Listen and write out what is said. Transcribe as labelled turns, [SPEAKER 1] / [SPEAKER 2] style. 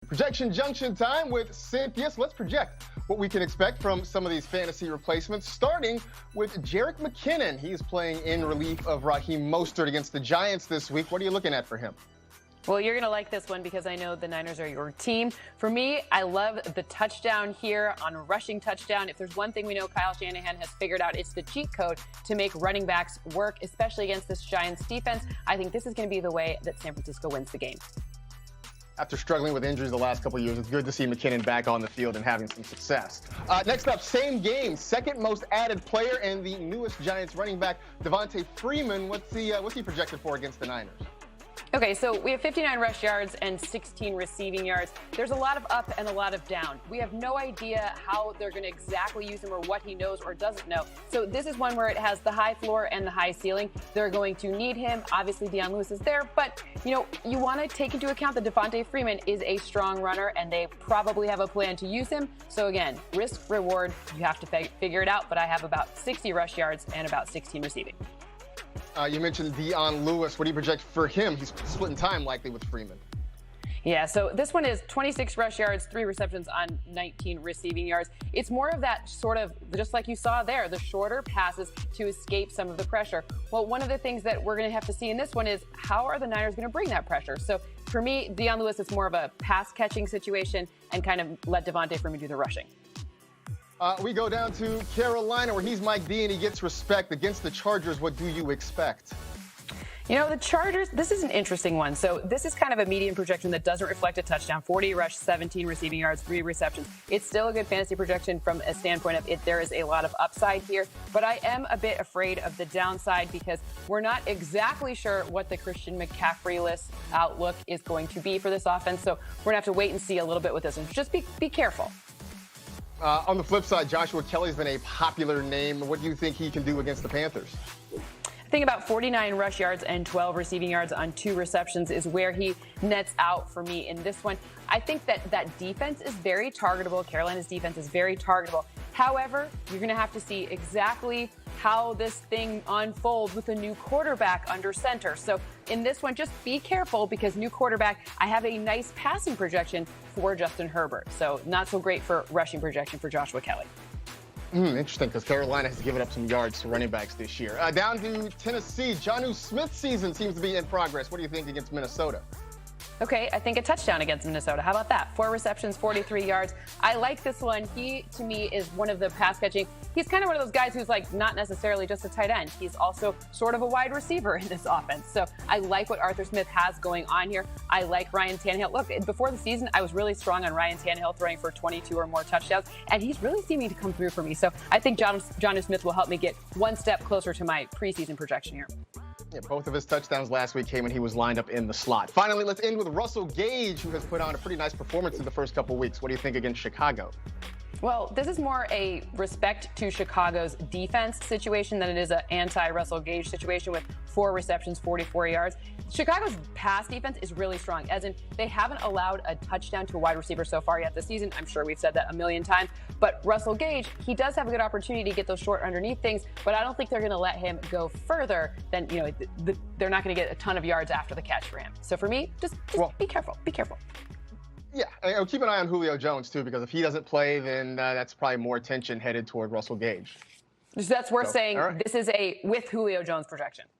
[SPEAKER 1] Projection Junction time with Cynthia. So let's project what we can expect from some of these fantasy replacements, starting with Jerick McKinnon. He's playing in relief of Raheem Mostert against the Giants this week. What are you looking at for him?
[SPEAKER 2] Well, you're going to like this one because I know the Niners are your team. For me, I love the touchdown here on a rushing touchdown. If there's one thing we know Kyle Shanahan has figured out, it's the cheat code to make running backs work, especially against this Giants defense. I think this is going to be the way that San Francisco wins the game.
[SPEAKER 1] After struggling with injuries the last couple of years, it's good to see McKinnon back on the field and having some success. Next up, same game, second most added player and the newest Giants running back, Devonta Freeman. What's he projected for against the Niners?
[SPEAKER 2] Okay, so we have 59 rush yards and 16 receiving yards. There's a lot of up and a lot of down. We have no idea how they're going to exactly use him or what he knows or doesn't know. So this is one where it has the high floor and the high ceiling. They're going to need him. Obviously, Deion Lewis is there, but you want to take into account that Devonta Freeman is a strong runner, and they probably have a plan to use him. So again, risk reward, you have to figure it out. But I have about 60 rush yards and about 16 receiving.
[SPEAKER 1] You mentioned Deion Lewis. What do you project for him? He's splitting time likely with Freeman.
[SPEAKER 2] Yeah, so this one is 26 rush yards, 3 receptions on 19 receiving yards. It's more of that sort of, just like you saw there, the shorter passes to escape some of the pressure. Well, one of the things that we're going to have to see in this one is how are the Niners going to bring that pressure? So for me, Deion Lewis is more of a pass-catching situation and kind of let Devonta Freeman do the rushing.
[SPEAKER 1] We go down to Carolina, where he's Mike D, and he gets respect. Against the Chargers, what do you expect?
[SPEAKER 2] The Chargers, this is an interesting one. So this is kind of a median projection that doesn't reflect a touchdown. 40 rush, 17 receiving yards, 3 receptions. It's still a good fantasy projection from a standpoint of it. There is a lot of upside here, but I am a bit afraid of the downside because we're not exactly sure what the Christian McCaffrey-less outlook is going to be for this offense. So we're going to have to wait and see a little bit with this one. Just be careful.
[SPEAKER 1] On the flip side, Joshua Kelly's been a popular name. What do you think he can do against the Panthers?
[SPEAKER 2] I think about 49 rush yards and 12 receiving yards on 2 receptions is where he nets out for me in this one. I think that defense is very targetable. Carolina's defense is very targetable. However, you're going to have to see exactly how this thing unfolds with a new quarterback under center. So in this one, just be careful because new quarterback, I have a nice passing projection for Justin Herbert. So not so great for rushing projection for Joshua Kelly.
[SPEAKER 1] Interesting, because Carolina has given up some yards to running backs this year. Down to Tennessee, Jonnu Smith's season seems to be in progress. What do you think against Minnesota?
[SPEAKER 2] Okay, I think a touchdown against Minnesota. How about that? 4 receptions, 43 yards. I like this one. He, to me, is one of the pass catching. He's kind of one of those guys who's like not necessarily just a tight end. He's also sort of a wide receiver in this offense. So I like what Arthur Smith has going on here. I like Ryan Tannehill. Look, before the season, I was really strong on Ryan Tannehill throwing for 22 or more touchdowns, and he's really seeming to come through for me. So I think Jonnu Smith will help me get one step closer to my preseason projection here.
[SPEAKER 1] Yeah, both of his touchdowns last week came when he was lined up in the slot. Finally, let's end with Russell Gage, who has put on a pretty nice performance in the first couple weeks. What do you think against Chicago?
[SPEAKER 2] Well, this is more a respect to Chicago's defense situation than it is an anti-Russell Gage situation with 4 receptions, 44 yards. Chicago's pass defense is really strong, as in they haven't allowed a touchdown to a wide receiver so far yet this season. I'm sure we've said that a million times. But Russell Gage, he does have a good opportunity to get those short underneath things, but I don't think they're going to let him go further than, they're not going to get a ton of yards after the catch for him. So for me, just be careful. Be careful.
[SPEAKER 1] Yeah, and keep an eye on Julio Jones, too, because if he doesn't play, then that's probably more attention headed toward Russell Gage.
[SPEAKER 2] So that's worth saying.
[SPEAKER 1] Right.
[SPEAKER 2] This is a with Julio Jones projection.